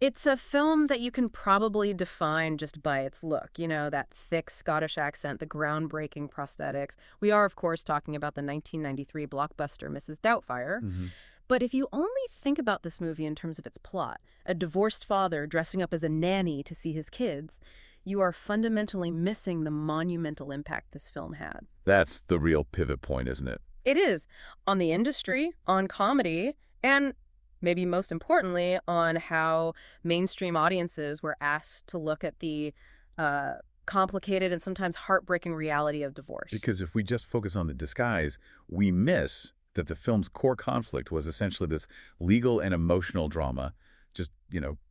It's a film that you can probably define just by its look. You know, that thick Scottish accent, the groundbreaking prosthetics. We are, of course, talking about the 1993 blockbuster Mrs. Doubtfire. Hmm. But if you only think about this movie in terms of its plot, a divorced father dressing up as a nanny to see his kids, you are fundamentally missing the monumental impact this film had. That's the real pivot point, isn't it? It is, on the industry, on comedy, and maybe most importantly, on how mainstream audiences were asked to look at the complicated and sometimes heartbreaking reality of divorce. Because if we just focus on the disguise, we miss that the film's core conflict was essentially this legal and emotional drama, just,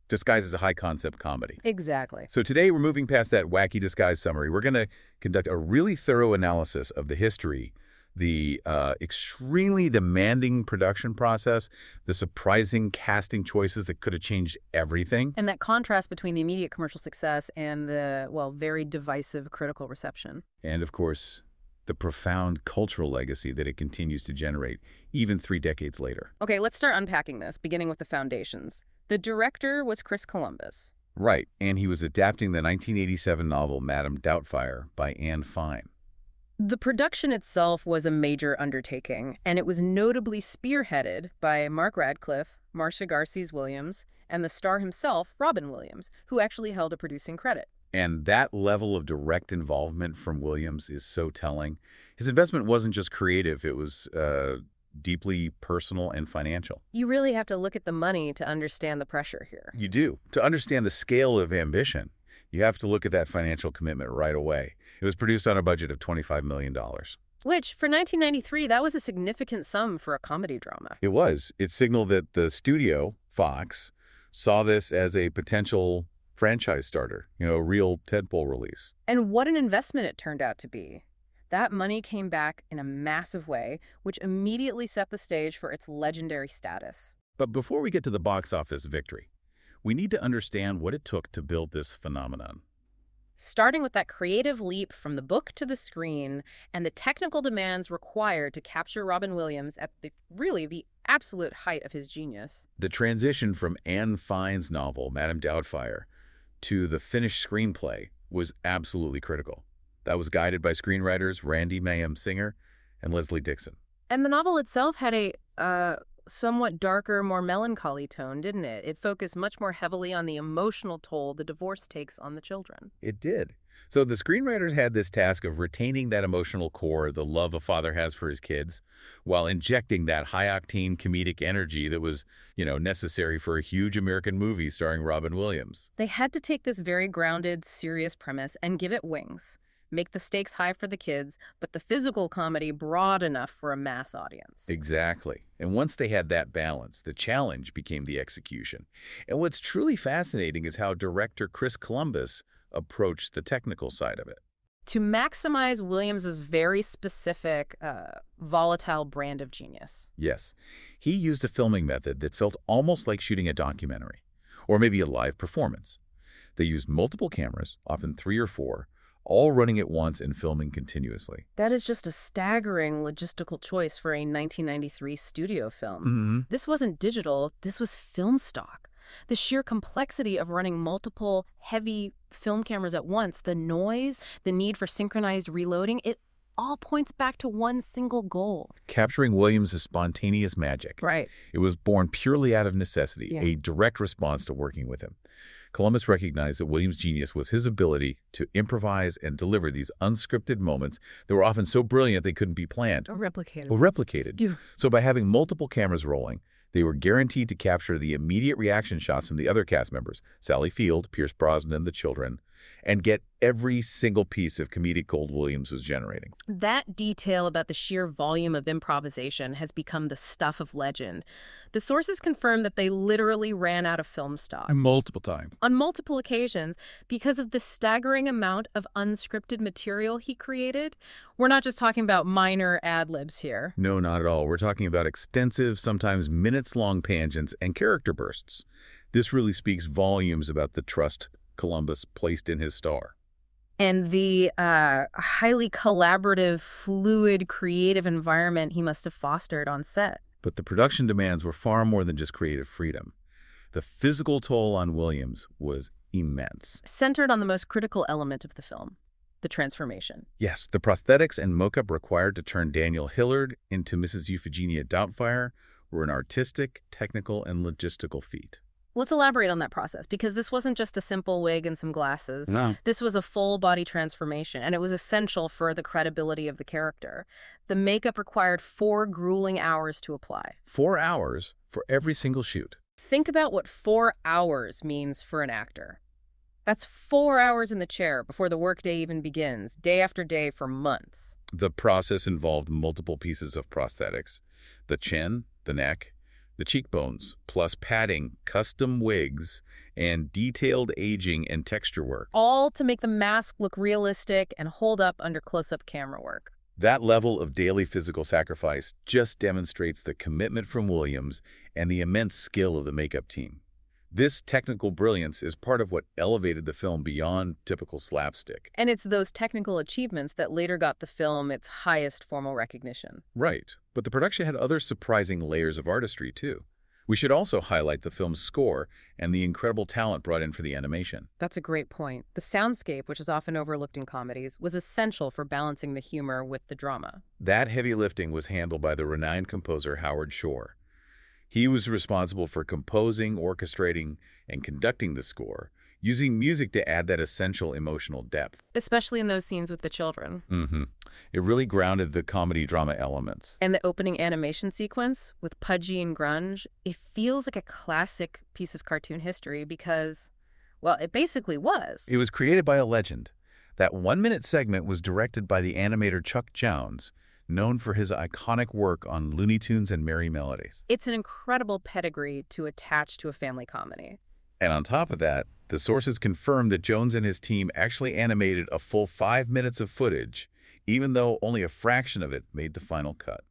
disguised as a high-concept comedy. Exactly. So today we're moving past that wacky disguise summary. We're going to conduct a really thorough analysis of the history, the extremely demanding production process, the surprising casting choices that could have changed everything. And that contrast between the immediate commercial success and the, well, very divisive critical reception. And, of course, the profound cultural legacy that it continues to generate, even 3 decades later. Okay, let's start unpacking this, beginning with the foundations. The director was Chris Columbus. Right, and he was adapting the 1987 novel Madame Doubtfire by Anne Fine. The production itself was a major undertaking, and it was notably spearheaded by Mark Radcliffe, Marcia Garces Williams, and the star himself, Robin Williams, who actually held a producing credit. And that level of direct involvement from Williams is so telling. His investment wasn't just creative, it was deeply personal and financial. You really have to look at the money to understand the pressure here. You do. To understand the scale of ambition, you have to look at that financial commitment right away. It was produced on a budget of $25 million. Which, for 1993, that was a significant sum for a comedy drama. It was. It signaled that the studio, Fox, saw this as a potential franchise starter, a real tentpole release. And what an investment it turned out to be. That money came back in a massive way, which immediately set the stage for its legendary status. But before we get to the box office victory, we need to understand what it took to build this phenomenon. Starting with that creative leap from the book to the screen and the technical demands required to capture Robin Williams at the absolute height of his genius. The transition from Anne Fine's novel, Madame Doubtfire, to the finished screenplay was absolutely critical. That was guided by screenwriters Randy Mayhem Singer and Leslie Dixon. And the novel itself had a somewhat darker, more melancholy tone, didn't it? It focused much more heavily on the emotional toll the divorce takes on the children. It did. So the screenwriters had this task of retaining that emotional core, the love a father has for his kids, while injecting that high-octane comedic energy that was, necessary for a huge American movie starring Robin Williams. They had to take this very grounded, serious premise and give it wings. Make the stakes high for the kids, but the physical comedy broad enough for a mass audience. Exactly. And once they had that balance, the challenge became the execution. And what's truly fascinating is how director Chris Columbus approached the technical side of it. To maximize Williams's very specific, volatile brand of genius. Yes. He used a filming method that felt almost like shooting a documentary, or maybe a live performance. They used multiple cameras, often 3 or 4, all running at once and filming continuously. That is just a staggering logistical choice for a 1993 studio film. Mm-hmm. This wasn't digital, this was film stock. The sheer complexity of running multiple heavy film cameras at once, the noise, the need for synchronized reloading, it all points back to one single goal. Capturing Williams' spontaneous magic. Right. It was born purely out of necessity, a direct response to working with him. Columbus recognized that Williams' genius was his ability to improvise and deliver these unscripted moments that were often so brilliant they couldn't be planned. Or replicated. So by having multiple cameras rolling, they were guaranteed to capture the immediate reaction shots from the other cast members, Sally Field, Pierce Brosnan, and the children, and get every single piece of comedic gold Williams was generating. That detail about the sheer volume of improvisation has become the stuff of legend. The sources confirm that they literally ran out of film stock. And multiple times. On multiple occasions, because of the staggering amount of unscripted material he created. We're not just talking about minor ad-libs here. No, not at all. We're talking about extensive, sometimes minutes-long tangents and character bursts. This really speaks volumes about the trust Columbus placed in his star. And the highly collaborative, fluid, creative environment he must have fostered on set. But the production demands were far more than just creative freedom. The physical toll on Williams was immense. Centered on the most critical element of the film, the transformation. Yes, the prosthetics and mock-up required to turn Daniel Hillard into Mrs. Euphigenia Doubtfire were an artistic, technical, and logistical feat. Let's elaborate on that process, because this wasn't just a simple wig and some glasses. No. This was a full-body transformation, and it was essential for the credibility of the character. The makeup required 4 grueling hours to apply. 4 hours for every single shoot. Think about what 4 hours means for an actor. That's 4 hours in the chair before the workday even begins, day after day for months. The process involved multiple pieces of prosthetics: the chin, the neck, the cheekbones, plus padding, custom wigs, and detailed aging and texture work. All to make the mask look realistic and hold up under close-up camera work. That level of daily physical sacrifice just demonstrates the commitment from Williams and the immense skill of the makeup team. This technical brilliance is part of what elevated the film beyond typical slapstick. And it's those technical achievements that later got the film its highest formal recognition. Right, but the production had other surprising layers of artistry, too. We should also highlight the film's score and the incredible talent brought in for the animation. That's a great point. The soundscape, which is often overlooked in comedies, was essential for balancing the humor with the drama. That heavy lifting was handled by the renowned composer Howard Shore. He was responsible for composing, orchestrating, and conducting the score, using music to add that essential emotional depth. Especially in those scenes with the children. It really grounded the comedy-drama elements. And the opening animation sequence with Pudgy and Grunge, it feels like a classic piece of cartoon history because, well, it basically was. It was created by a legend. That 1-minute segment was directed by the animator Chuck Jones, known for his iconic work on Looney Tunes and Merry Melodies. It's an incredible pedigree to attach to a family comedy. And on top of that, the sources confirm that Jones and his team actually animated a full 5 minutes of footage, even though only a fraction of it made the final cut.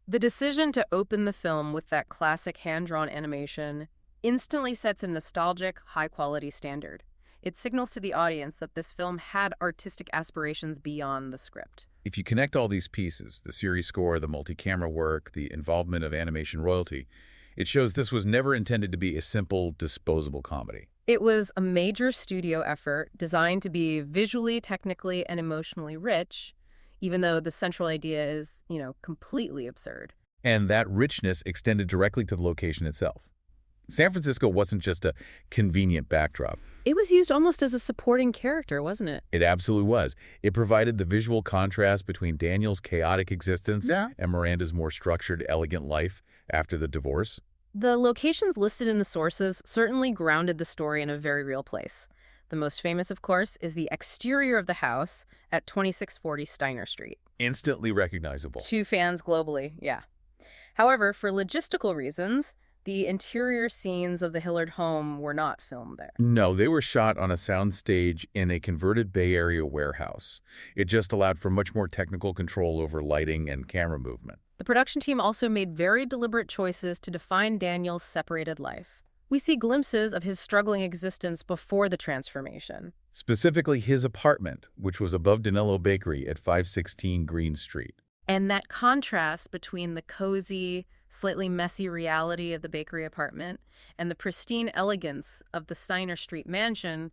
The decision to open the film with that classic hand-drawn animation instantly sets a nostalgic, high-quality standard. It signals to the audience that this film had artistic aspirations beyond the script. If you connect all these pieces, the series score, the multi-camera work, the involvement of animation royalty, it shows this was never intended to be a simple, disposable comedy. It was a major studio effort designed to be visually, technically, and emotionally rich, even though the central idea is, completely absurd. And that richness extended directly to the location itself. San Francisco wasn't just a convenient backdrop. It was used almost as a supporting character, wasn't it? It absolutely was. It provided the visual contrast between Daniel's chaotic existence and Miranda's more structured, elegant life after the divorce. The locations listed in the sources certainly grounded the story in a very real place. The most famous, of course, is the exterior of the house at 2640 Steiner Street. Instantly recognizable. To fans globally, yeah. However, for logistical reasons, the interior scenes of the Hillard home were not filmed there. No, they were shot on a soundstage in a converted Bay Area warehouse. It just allowed for much more technical control over lighting and camera movement. The production team also made very deliberate choices to define Daniel's separated life. We see glimpses of his struggling existence before the transformation. Specifically his apartment, which was above Danilo Bakery at 516 Green Street. And that contrast between the cozy, slightly messy reality of the bakery apartment and the pristine elegance of the Steiner Street mansion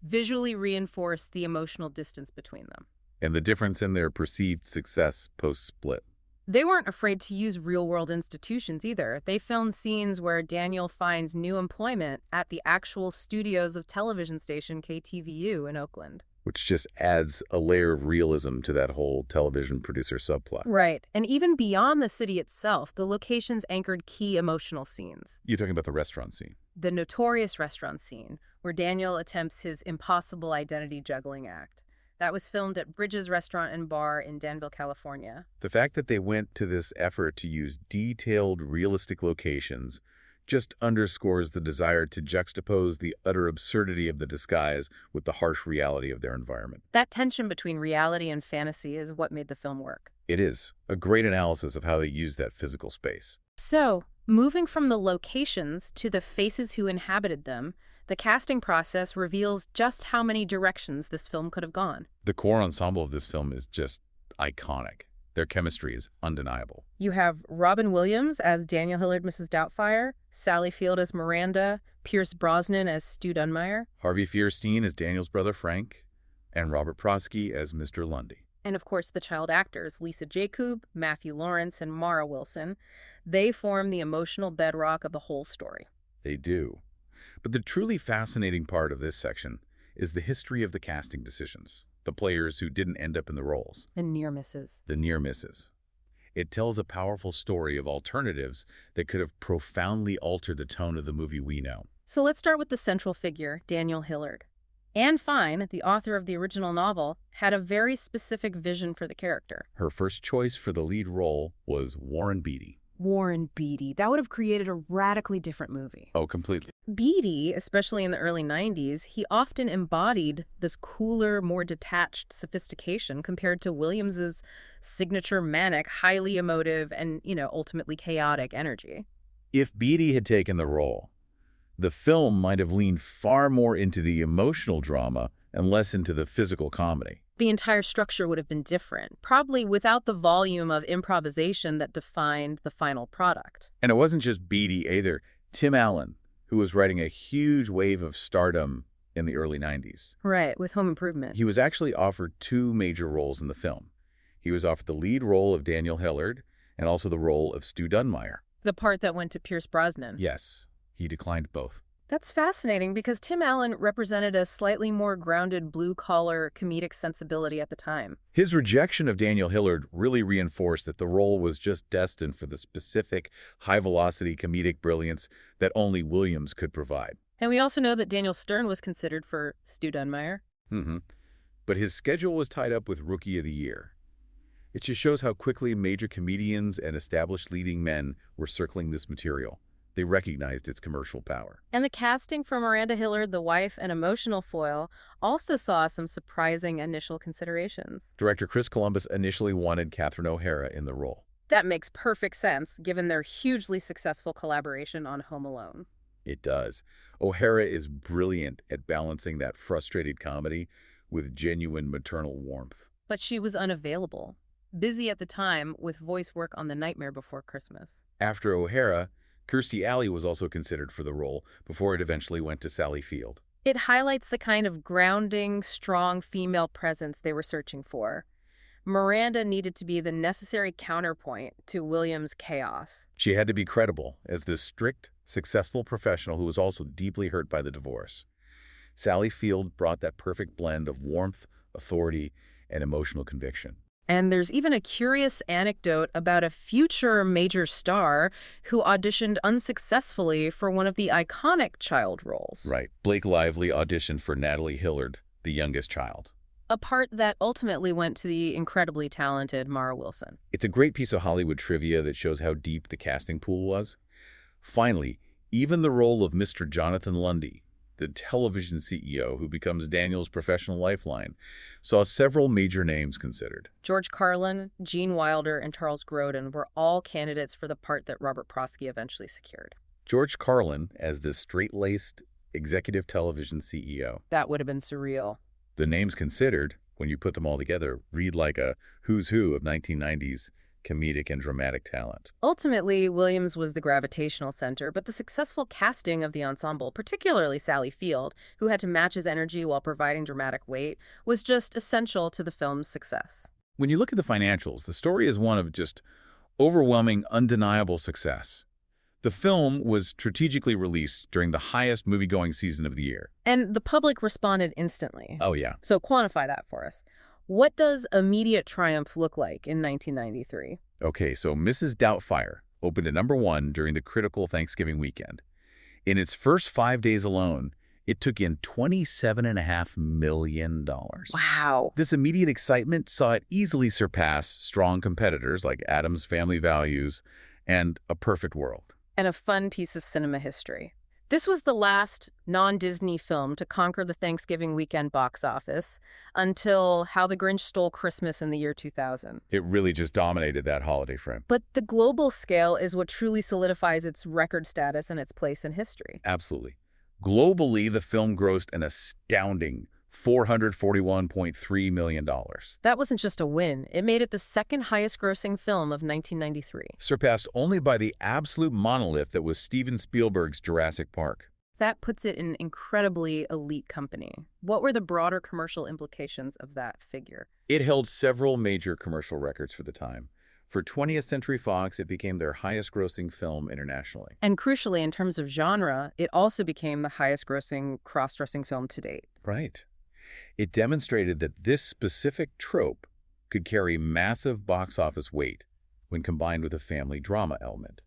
visually reinforced the emotional distance between them. And the difference in their perceived success post-split. They weren't afraid to use real-world institutions either. They filmed scenes where Daniel finds new employment at the actual studios of television station KTVU in Oakland. Which just adds a layer of realism to that whole television producer subplot. Right. And even beyond the city itself, the locations anchored key emotional scenes. You're talking about the restaurant scene. The notorious restaurant scene, where Daniel attempts his impossible identity juggling act. That was filmed at Bridges Restaurant and Bar in Danville, California. The fact that they went to this effort to use detailed, realistic locations just underscores the desire to juxtapose the utter absurdity of the disguise with the harsh reality of their environment. That tension between reality and fantasy is what made the film work. It is a great analysis of how they use that physical space. So, moving from the locations to the faces who inhabited them, the casting process reveals just how many directions this film could have gone. The core ensemble of this film is just iconic. Their chemistry is undeniable. You have Robin Williams as Daniel Hillard, Mrs. Doubtfire, Sally Field as Miranda, Pierce Brosnan as Stu Dunmire, Harvey Fierstein as Daniel's brother Frank, and Robert Prosky as Mr. Lundy. and of course the child actors, Lisa Jacob, Matthew Lawrence, and Mara Wilson. They form the emotional bedrock of the whole story. They do. But the truly fascinating part of this section is the history of the casting decisions, the players who didn't end up in the roles, And near misses. the near misses. It tells a powerful story of alternatives that could have profoundly altered the tone of the movie we know. So let's start with the central figure, Daniel Hillard. Anne Fine, the author of the original novel, had a very specific vision for the character. Her first choice for the lead role was Warren Beatty. Warren Beatty. That would have created a radically different movie. Oh, completely. Beatty, especially in the early 90s, he often embodied this cooler, more detached sophistication compared to Williams's signature manic, highly emotive, and, ultimately chaotic energy. If Beatty had taken the role, the film might have leaned far more into the emotional drama and less into the physical comedy. The entire structure would have been different, probably without the volume of improvisation that defined the final product. And it wasn't just Beatty either. Tim Allen, who was riding a huge wave of stardom in the early 90s. Right, with Home Improvement. He was actually offered two major roles in the film. He was offered the lead role of Daniel Hillard and also the role of Stu Dunmire. The part that went to Pierce Brosnan. Yes, he declined both. That's fascinating because Tim Allen represented a slightly more grounded blue-collar comedic sensibility at the time. His rejection of Daniel Hillard really reinforced that the role was just destined for the specific, high-velocity comedic brilliance that only Williams could provide. And we also know that Daniel Stern was considered for Stu Dunmire. But his schedule was tied up with Rookie of the Year. It just shows how quickly major comedians and established leading men were circling this material. They recognized its commercial power. And the casting for Miranda Hillard, the wife and emotional foil, also saw some surprising initial considerations. Director Chris Columbus initially wanted Catherine O'Hara in the role. That makes perfect sense, given their hugely successful collaboration on Home Alone. It does. O'Hara is brilliant at balancing that frustrated comedy with genuine maternal warmth. But she was unavailable, busy at the time with voice work on The Nightmare Before Christmas. After O'Hara, Kirstie Alley was also considered for the role before it eventually went to Sally Field. It highlights the kind of grounding, strong female presence they were searching for. Miranda needed to be the necessary counterpoint to William's chaos. She had to be credible as this strict, successful professional who was also deeply hurt by the divorce. Sally Field brought that perfect blend of warmth, authority, and emotional conviction. And there's even a curious anecdote about a future major star who auditioned unsuccessfully for one of the iconic child roles. Right. Blake Lively auditioned for Natalie Hillard, the youngest child. A part that ultimately went to the incredibly talented Mara Wilson. It's a great piece of Hollywood trivia that shows how deep the casting pool was. Finally, even the role of Mr. Jonathan Lundy, the television CEO who becomes Daniel's professional lifeline, saw several major names considered. George Carlin, Gene Wilder, and Charles Grodin were all candidates for the part that Robert Prosky eventually secured. George Carlin as the straight-laced executive television CEO. That would have been surreal. The names considered, when you put them all together, read like a who's who of 1990s comedic and dramatic talent. Ultimately, Williams was the gravitational center, but the successful casting of the ensemble, particularly Sally Field, who had to match his energy while providing dramatic weight, was just essential to the film's success. When you look at the financials, the story is one of just overwhelming, undeniable success. The film was strategically released during the highest movie-going season of the year. And the public responded instantly. Oh, yeah. So quantify that for us. What does immediate triumph look like in 1993? Okay, so Mrs. Doubtfire opened at #1 during the critical Thanksgiving weekend. In its first 5 days alone, it took in $27.5 million. Wow. This immediate excitement saw it easily surpass strong competitors like Addams Family Values and A Perfect World. And a fun piece of cinema history. This was the last non-Disney film to conquer the Thanksgiving weekend box office until How the Grinch Stole Christmas in the year 2000. It really just dominated that holiday frame. But the global scale is what truly solidifies its record status and its place in history. Absolutely. Globally, the film grossed an astounding $441.3 million. That wasn't just a win. It made it the second highest grossing film of 1993. Surpassed only by the absolute monolith that was Steven Spielberg's Jurassic Park. That puts it in an incredibly elite company. What were the broader commercial implications of that figure? It held several major commercial records for the time. For 20th Century Fox, it became their highest-grossing film internationally. And crucially, in terms of genre, it also became the highest-grossing cross-dressing film to date. Right. It demonstrated that this specific trope could carry massive box office weight when combined with a family drama element.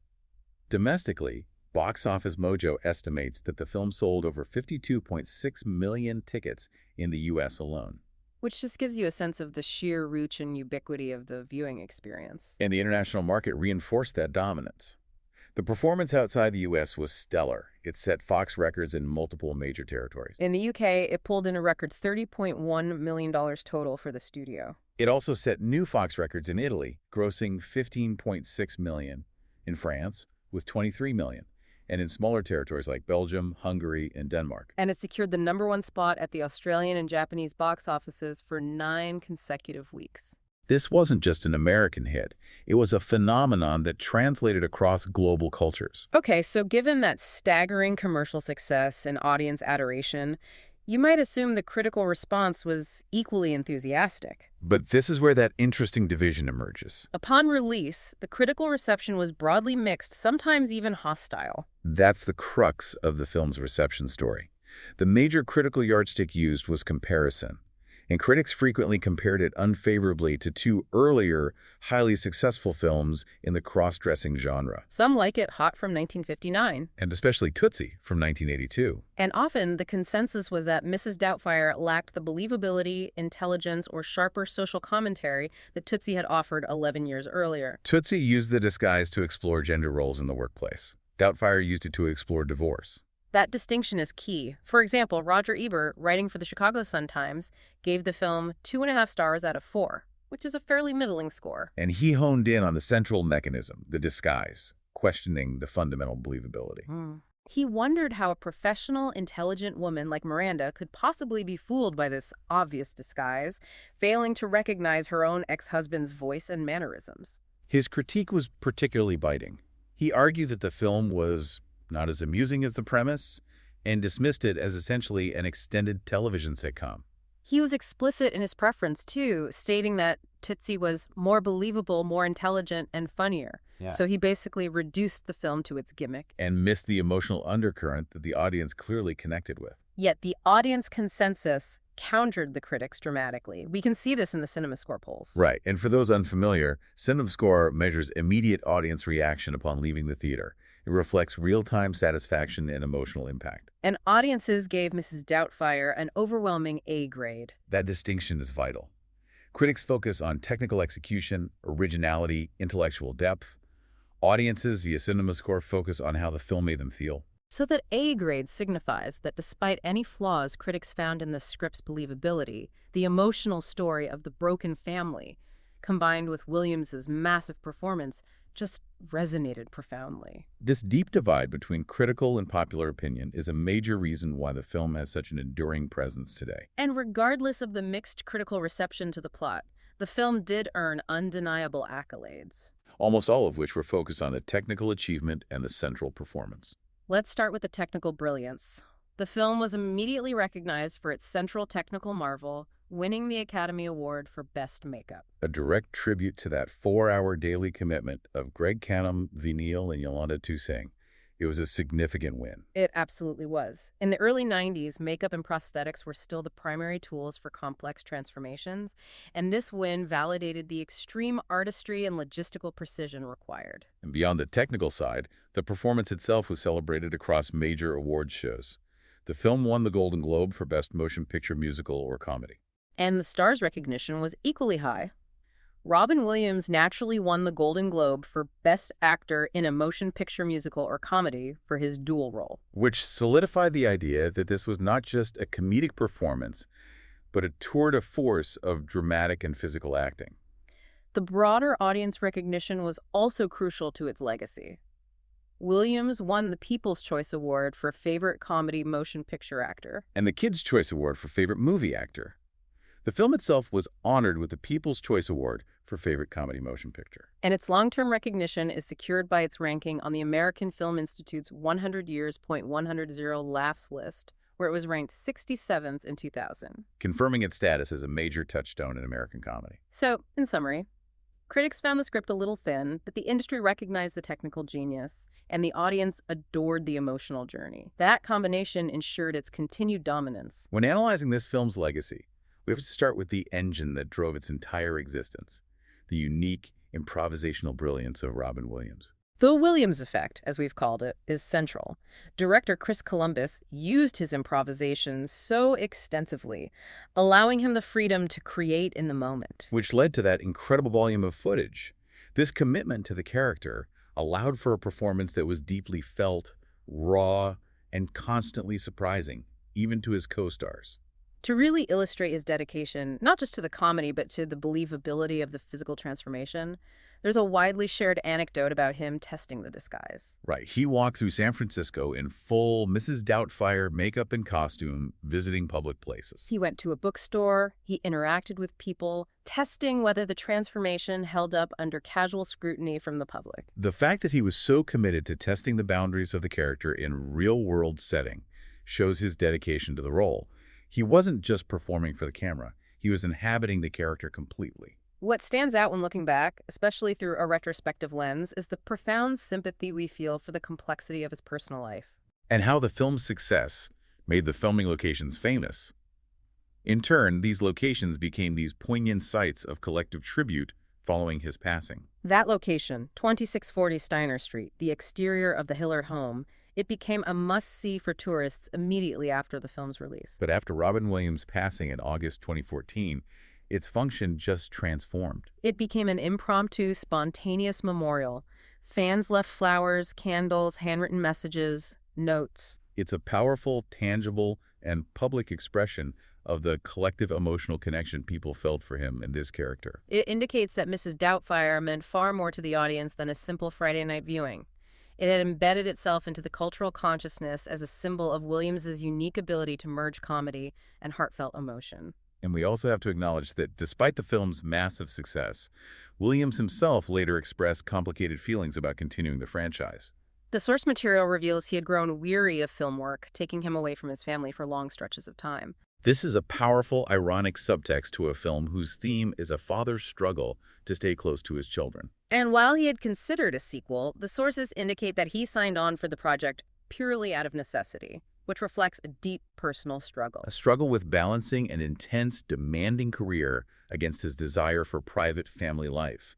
Domestically, Box Office Mojo estimates that the film sold over 52.6 million tickets in the U.S. alone. Which just gives you a sense of the sheer reach and ubiquity of the viewing experience. And the international market reinforced that dominance. The performance outside the U.S. was stellar. It set Fox records in multiple major territories. In the U.K., it pulled in a record $30.1 million total for the studio. It also set new Fox records in Italy, grossing $15.6 million, in France with $23 million, and in smaller territories like Belgium, Hungary, and Denmark. And it secured the #1 spot at the Australian and Japanese box offices for 9 consecutive weeks. This wasn't just an American hit. It was a phenomenon that translated across global cultures. Okay, so given that staggering commercial success and audience adoration, you might assume the critical response was equally enthusiastic. But this is where that interesting division emerges. Upon release, the critical reception was broadly mixed, sometimes even hostile. That's the crux of the film's reception story. The major critical yardstick used was comparison, and critics frequently compared it unfavorably to two earlier, highly successful films in the cross-dressing genre. Some like it hot from 1959. And especially Tootsie from 1982. And often, the consensus was that Mrs. Doubtfire lacked the believability, intelligence, or sharper social commentary that Tootsie had offered 11 years earlier. Tootsie used the disguise to explore gender roles in the workplace. Doubtfire used it to explore divorce. That distinction is key. For example, Roger Ebert, writing for the Chicago Sun-Times, gave the film 2.5 stars out of 4, which is a fairly middling score. And he honed in on the central mechanism, the disguise, questioning the fundamental believability. He wondered how a professional, intelligent woman like Miranda could possibly be fooled by this obvious disguise, failing to recognize her own ex-husband's voice and mannerisms. His critique was particularly biting. He argued that the film was not as amusing as the premise, and dismissed it as essentially an extended television sitcom. He was explicit in his preference, too, stating that Tootsie was more believable, more intelligent, and funnier. Yeah. So he basically reduced the film to its gimmick. And missed the emotional undercurrent that the audience clearly connected with. Yet the audience consensus countered the critics dramatically. We can see this in the CinemaScore polls. Right, and for those unfamiliar, CinemaScore measures immediate audience reaction upon leaving the theater. It reflects real-time satisfaction and emotional impact. And audiences gave Mrs. Doubtfire an overwhelming A grade. That distinction is vital. Critics focus on technical execution, originality, intellectual depth. Audiences via CinemaScore focus on how the film made them feel. So that A grade signifies that despite any flaws critics found in the script's believability, the emotional story of the broken family, combined with Williams's massive performance, just resonated profoundly. This deep divide between critical and popular opinion is a major reason why the film has such an enduring presence today. And regardless of the mixed critical reception to the plot, the film did earn undeniable accolades. Almost all of which were focused on the technical achievement and the central performance. Let's start with the technical brilliance. The film was immediately recognized for its central technical marvel, winning the Academy Award for Best Makeup. A direct tribute to that 4-hour daily commitment of Greg Canham, Vineal, and Yolanda Toussaint. It was a significant win. It absolutely was. In the early 90s, makeup and prosthetics were still the primary tools for complex transformations, and this win validated the extreme artistry and logistical precision required. And beyond the technical side, the performance itself was celebrated across major awards shows. The film won the Golden Globe for Best Motion Picture Musical or Comedy. And the star's recognition was equally high. Robin Williams naturally won the Golden Globe for Best Actor in a Motion Picture Musical or Comedy for his dual role. Which solidified the idea that this was not just a comedic performance, but a tour de force of dramatic and physical acting. The broader audience recognition was also crucial to its legacy. Williams won the People's Choice Award for Favorite Comedy Motion Picture Actor. And the Kids' Choice Award for Favorite Movie Actor. The film itself was honored with the People's Choice Award for Favorite Comedy Motion Picture. And its long-term recognition is secured by its ranking on the American Film Institute's 100 Years.100 Laughs list, where it was ranked 67th in 2000. Confirming its status as a major touchstone in American comedy. So, in summary, critics found the script a little thin, but the industry recognized the technical genius, and the audience adored the emotional journey. That combination ensured its continued dominance. When analyzing this film's legacy, we have to start with the engine that drove its entire existence, the unique improvisational brilliance of Robin Williams. The Williams effect, as we've called it, is central. Director Chris Columbus used his improvisation so extensively, allowing him the freedom to create in the moment. Which led to that incredible volume of footage. This commitment to the character allowed for a performance that was deeply felt, raw, and constantly surprising, even to his co-stars. To really illustrate his dedication, not just to the comedy, but to the believability of the physical transformation, there's a widely shared anecdote about him testing the disguise. Right. He walked through San Francisco in full Mrs. Doubtfire makeup and costume, visiting public places. He went to a bookstore, he interacted with people, testing whether the transformation held up under casual scrutiny from the public. The fact that he was so committed to testing the boundaries of the character in real-world setting shows his dedication to the role. He wasn't just performing for the camera. He was inhabiting the character completely. What stands out when looking back, especially through a retrospective lens, is the profound sympathy we feel for the complexity of his personal life. And how the film's success made the filming locations famous. In turn, these locations became these poignant sites of collective tribute following his passing. That location, 2640 Steiner Street, the exterior of the Hillard home, it became a must-see for tourists immediately after the film's release. But after Robin Williams' passing in August 2014, its function just transformed. It became an impromptu, spontaneous memorial. Fans left flowers, candles, handwritten messages, notes. It's a powerful, tangible, and public expression of the collective emotional connection people felt for him and this character. It indicates that Mrs. Doubtfire meant far more to the audience than a simple Friday night viewing. It had embedded itself into the cultural consciousness as a symbol of Williams's unique ability to merge comedy and heartfelt emotion. And we also have to acknowledge that despite the film's massive success, Williams himself later expressed complicated feelings about continuing the franchise. The source material reveals he had grown weary of film work, taking him away from his family for long stretches of time. This is a powerful, ironic subtext to a film whose theme is a father's struggle to stay close to his children. And while he had considered a sequel, the sources indicate that he signed on for the project purely out of necessity, which reflects a deep personal struggle. A struggle with balancing an intense, demanding career against his desire for private family life.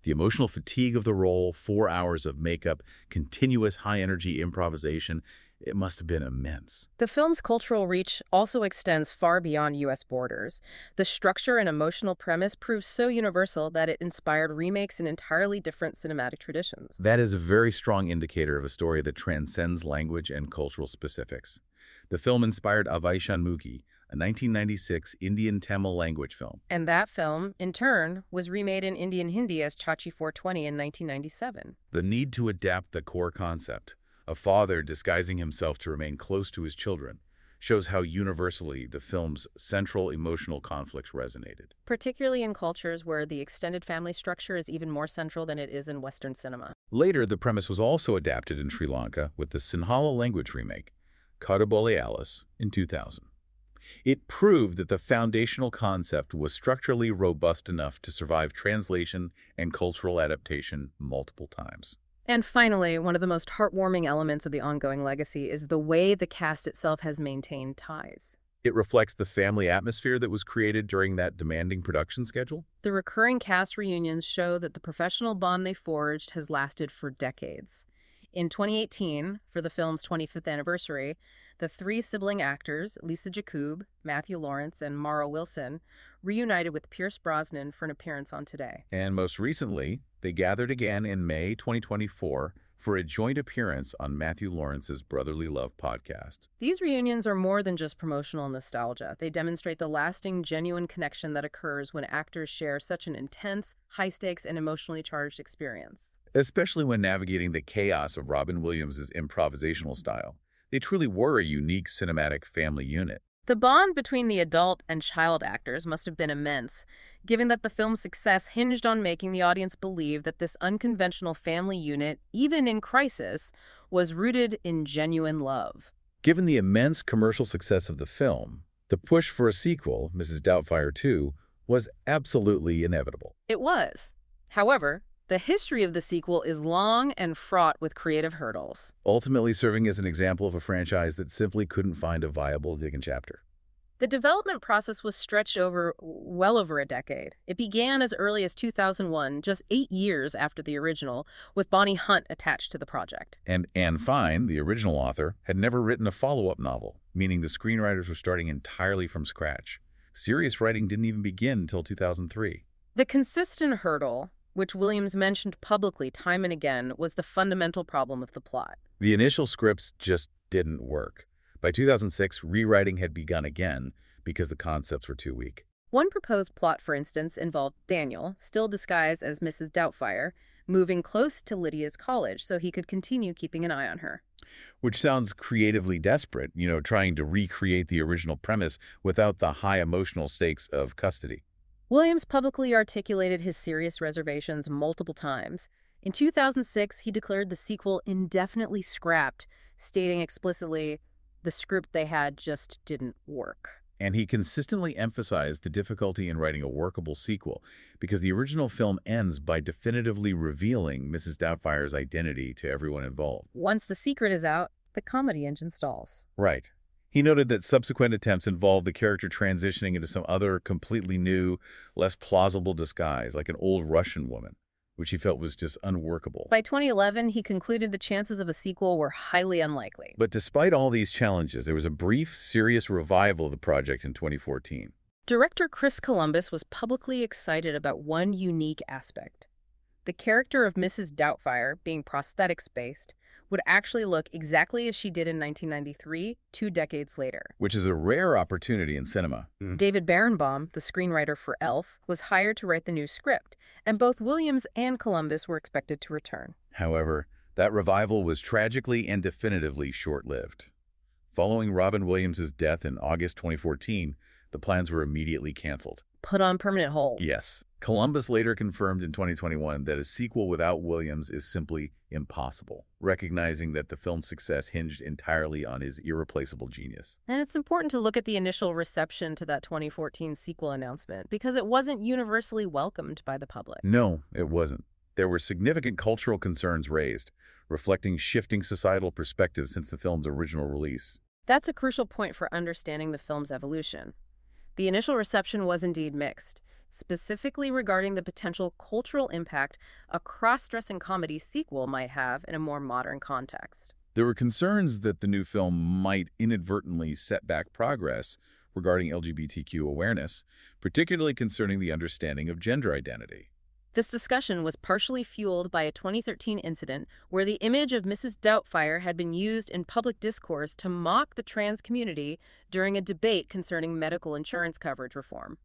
The emotional fatigue of the role, 4 hours of makeup, continuous high-energy improvisation, it must have been immense. The film's cultural reach also extends far beyond U.S. borders. The structure and emotional premise proves so universal that it inspired remakes in entirely different cinematic traditions. That is a very strong indicator of a story that transcends language and cultural specifics. The film inspired Avaishanmugi, a 1996 Indian Tamil language film. And that film, in turn, was remade in Indian Hindi as Chachi 420 in 1997. The need to adapt the core concept, a father disguising himself to remain close to his children, shows how universally the film's central emotional conflicts resonated. Particularly in cultures where the extended family structure is even more central than it is in Western cinema. Later, the premise was also adapted in Sri Lanka with the Sinhala language remake, Kadabole Alice, in 2000. It proved that the foundational concept was structurally robust enough to survive translation and cultural adaptation multiple times. And finally, one of the most heartwarming elements of the ongoing legacy is the way the cast itself has maintained ties. It reflects the family atmosphere that was created during that demanding production schedule. The recurring cast reunions show that the professional bond they forged has lasted for decades. In 2018, for the film's 25th anniversary, the three sibling actors, Lisa Jakub, Matthew Lawrence, and Mara Wilson, reunited with Pierce Brosnan for an appearance on Today. And most recently, they gathered again in May 2024 for a joint appearance on Matthew Lawrence's Brotherly Love podcast. These reunions are more than just promotional nostalgia. They demonstrate the lasting, genuine connection that occurs when actors share such an intense, high-stakes, and emotionally charged experience. especially when navigating the chaos of Robin Williams' improvisational style. They truly were a unique cinematic family unit. The bond between the adult and child actors must have been immense, given that the film's success hinged on making the audience believe that this unconventional family unit, even in crisis, was rooted in genuine love. Given the immense commercial success of the film, the push for a sequel, Mrs. Doubtfire 2, was absolutely inevitable. It was. However, the history of the sequel is long and fraught with creative hurdles. Ultimately serving as an example of a franchise that simply couldn't find a viable second chapter. The development process was stretched over well over a decade. It began as early as 2001, just 8 years after the original, with Bonnie Hunt attached to the project. And Anne Fine, the original author, had never written a follow-up novel, meaning the screenwriters were starting entirely from scratch. Serious writing didn't even begin until 2003. The consistent hurdle, which Williams mentioned publicly time and again, was the fundamental problem of the plot. The initial scripts just didn't work. By 2006, rewriting had begun again because the concepts were too weak. One proposed plot, for instance, involved Daniel, still disguised as Mrs. Doubtfire, moving close to Lydia's college so he could continue keeping an eye on her. Which sounds creatively desperate, trying to recreate the original premise without the high emotional stakes of custody. Williams publicly articulated his serious reservations multiple times. In 2006, he declared the sequel indefinitely scrapped, stating explicitly, the script they had just didn't work. And he consistently emphasized the difficulty in writing a workable sequel because the original film ends by definitively revealing Mrs. Doubtfire's identity to everyone involved. Once the secret is out, the comedy engine stalls. Right. He noted that subsequent attempts involved the character transitioning into some other completely new, less plausible disguise, like an old Russian woman, which he felt was just unworkable. By 2011, he concluded the chances of a sequel were highly unlikely. But despite all these challenges, there was a brief, serious revival of the project in 2014. Director Chris Columbus was publicly excited about one unique aspect. The character of Mrs. Doubtfire, being prosthetics-based, would actually look exactly as she did in 1993, 2 decades later. Which is a rare opportunity in cinema. David Barenbaum, the screenwriter for Elf, was hired to write the new script, and both Williams and Columbus were expected to return. However, that revival was tragically and definitively short-lived. Following Robin Williams' death in August 2014, the plans were immediately canceled. Put on permanent hold. Yes. Columbus later confirmed in 2021 that a sequel without Williams is simply impossible, recognizing that the film's success hinged entirely on his irreplaceable genius. And it's important to look at the initial reception to that 2014 sequel announcement, because it wasn't universally welcomed by the public. No, it wasn't. There were significant cultural concerns raised, reflecting shifting societal perspectives since the film's original release. That's a crucial point for understanding the film's evolution. The initial reception was indeed mixed, specifically regarding the potential cultural impact a cross-dressing comedy sequel might have in a more modern context. There were concerns that the new film might inadvertently set back progress regarding LGBTQ awareness, particularly concerning the understanding of gender identity. This discussion was partially fueled by a 2013 incident where the image of Mrs. Doubtfire had been used in public discourse to mock the trans community during a debate concerning medical insurance coverage reform.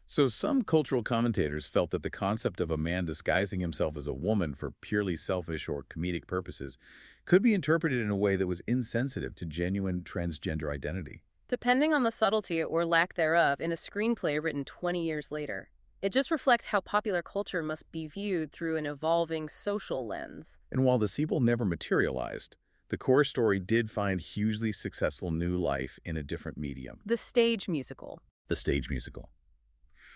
So some cultural commentators felt that the concept of a man disguising himself as a woman for purely selfish or comedic purposes could be interpreted in a way that was insensitive to genuine transgender identity. Depending on the subtlety or lack thereof in a screenplay written 20 years later. It just reflects how popular culture must be viewed through an evolving social lens. And while the sequel never materialized, the core story did find hugely successful new life in a different medium. The stage musical. The stage musical.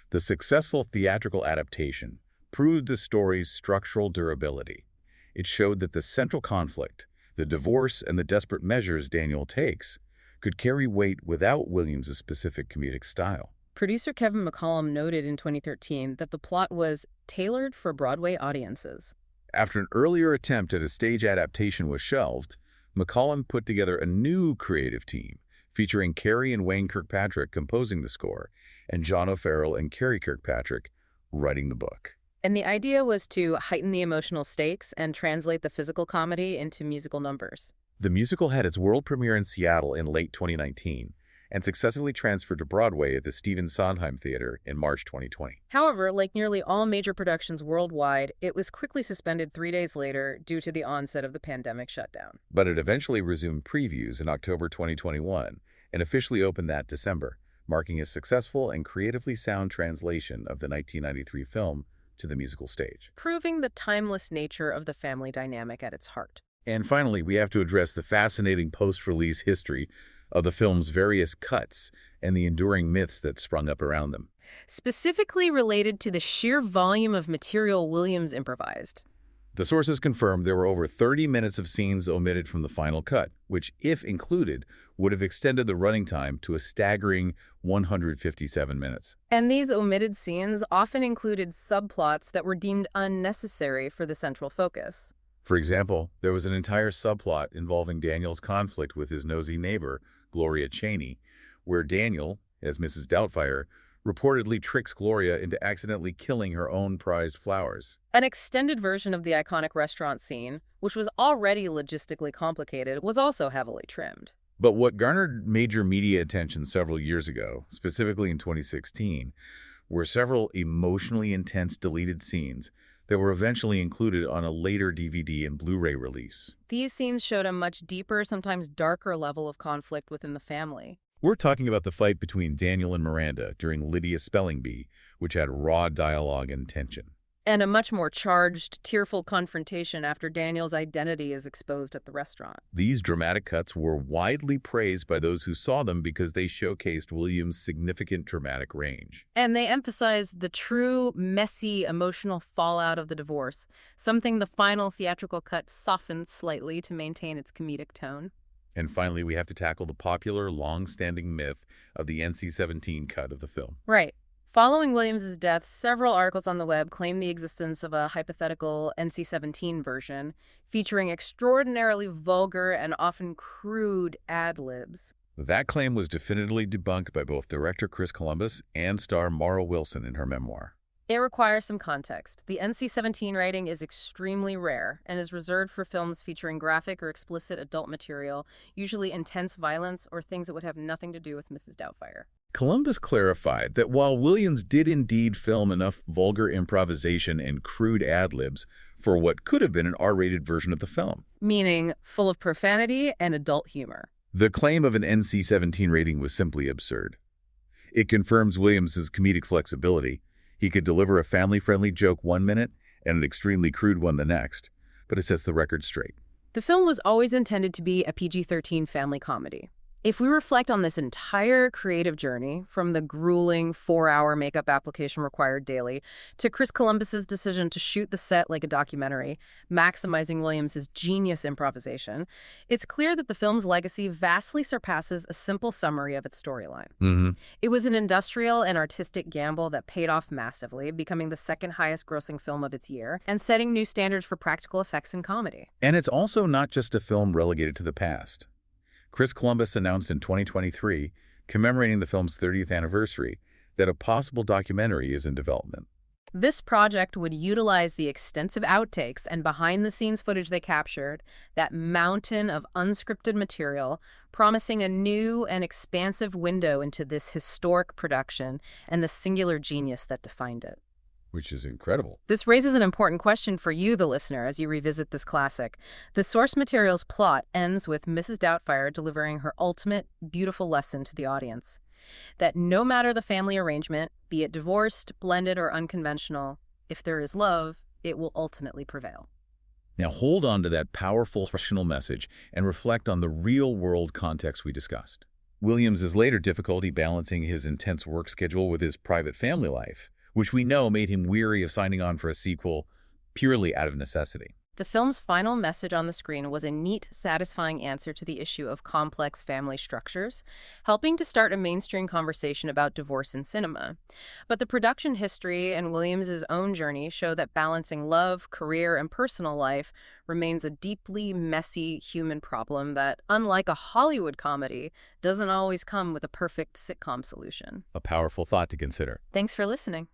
The successful theatrical adaptation proved the story's structural durability. It showed that the central conflict, the divorce and the desperate measures Daniel takes, could carry weight without Williams' specific comedic style. Producer Kevin McCollum noted in 2013 that the plot was tailored for Broadway audiences. After an earlier attempt at a stage adaptation was shelved, McCollum put together a new creative team, featuring Carrie and Wayne Kirkpatrick composing the score, and John O'Farrell and Carrie Kirkpatrick writing the book. And the idea was to heighten the emotional stakes and translate the physical comedy into musical numbers. The musical had its world premiere in Seattle in late 2019, and successfully transferred to Broadway at the Stephen Sondheim Theater in March 2020. However, like nearly all major productions worldwide, it was quickly suspended 3 days later due to the onset of the pandemic shutdown. But it eventually resumed previews in October 2021 and officially opened that December, marking a successful and creatively sound translation of the 1993 film to the musical stage. Proving the timeless nature of the family dynamic at its heart. And finally, we have to address the fascinating post-release history of the film's various cuts and the enduring myths that sprung up around them. Specifically related to the sheer volume of material Williams improvised. The sources confirmed there were over 30 minutes of scenes omitted from the final cut, which, if included, would have extended the running time to a staggering 157 minutes. And these omitted scenes often included subplots that were deemed unnecessary for the central focus. For example, there was an entire subplot involving Daniel's conflict with his nosy neighbor, Gloria Cheney, where Daniel, as Mrs. Doubtfire, reportedly tricks Gloria into accidentally killing her own prized flowers. An extended version of the iconic restaurant scene, which was already logistically complicated, was also heavily trimmed. But what garnered major media attention several years ago, specifically in 2016, were several emotionally intense deleted scenes that were eventually included on a later DVD and Blu-ray release. These scenes showed a much deeper, sometimes darker level of conflict within the family. We're talking about the fight between Daniel and Miranda during Lydia's spelling bee, which had raw dialogue and tension. And a much more charged, tearful confrontation after Daniel's identity is exposed at the restaurant. These dramatic cuts were widely praised by those who saw them because they showcased Williams' significant dramatic range. And they emphasized the true, messy, emotional fallout of the divorce, something the final theatrical cut softened slightly to maintain its comedic tone. And finally, we have to tackle the popular, long-standing myth of the NC-17 cut of the film. Right. Following Williams's death, several articles on the web claim the existence of a hypothetical NC-17 version featuring extraordinarily vulgar and often crude ad-libs. That claim was definitively debunked by both director Chris Columbus and star Mara Wilson in her memoir. It requires some context. The NC-17 rating is extremely rare and is reserved for films featuring graphic or explicit adult material, usually intense violence or things that would have nothing to do with Mrs. Doubtfire. Columbus clarified that while Williams did indeed film enough vulgar improvisation and crude ad-libs for what could have been an R-rated version of the film, meaning full of profanity and adult humor, the claim of an NC-17 rating was simply absurd. It confirms Williams's comedic flexibility. He could deliver a family-friendly joke one minute and an extremely crude one the next, but it sets the record straight. The film was always intended to be a PG-13 family comedy. If we reflect on this entire creative journey, from the grueling 4-hour makeup application required daily to Chris Columbus's decision to shoot the set like a documentary, maximizing Williams's genius improvisation, it's clear that the film's legacy vastly surpasses a simple summary of its storyline. It was an industrial and artistic gamble that paid off massively, becoming the second highest grossing film of its year and setting new standards for practical effects in comedy. And it's also not just a film relegated to the past. Chris Columbus announced in 2023, commemorating the film's 30th anniversary, that a possible documentary is in development. This project would utilize the extensive outtakes and behind-the-scenes footage they captured, that mountain of unscripted material, promising a new and expansive window into this historic production and the singular genius that defined it. Which is incredible. This raises an important question for you, the listener, as you revisit this classic. The source material's plot ends with Mrs. Doubtfire delivering her ultimate, beautiful lesson to the audience. That no matter the family arrangement, be it divorced, blended, or unconventional, if there is love, it will ultimately prevail. Now hold on to that powerful professional message and reflect on the real-world context we discussed. Williams's later difficulty balancing his intense work schedule with his private family life, which we know made him weary of signing on for a sequel purely out of necessity. The film's final message on the screen was a neat, satisfying answer to the issue of complex family structures, helping to start a mainstream conversation about divorce in cinema. But the production history and Williams's own journey show that balancing love, career, and personal life remains a deeply messy human problem that, unlike a Hollywood comedy, doesn't always come with a perfect sitcom solution. A powerful thought to consider. Thanks for listening.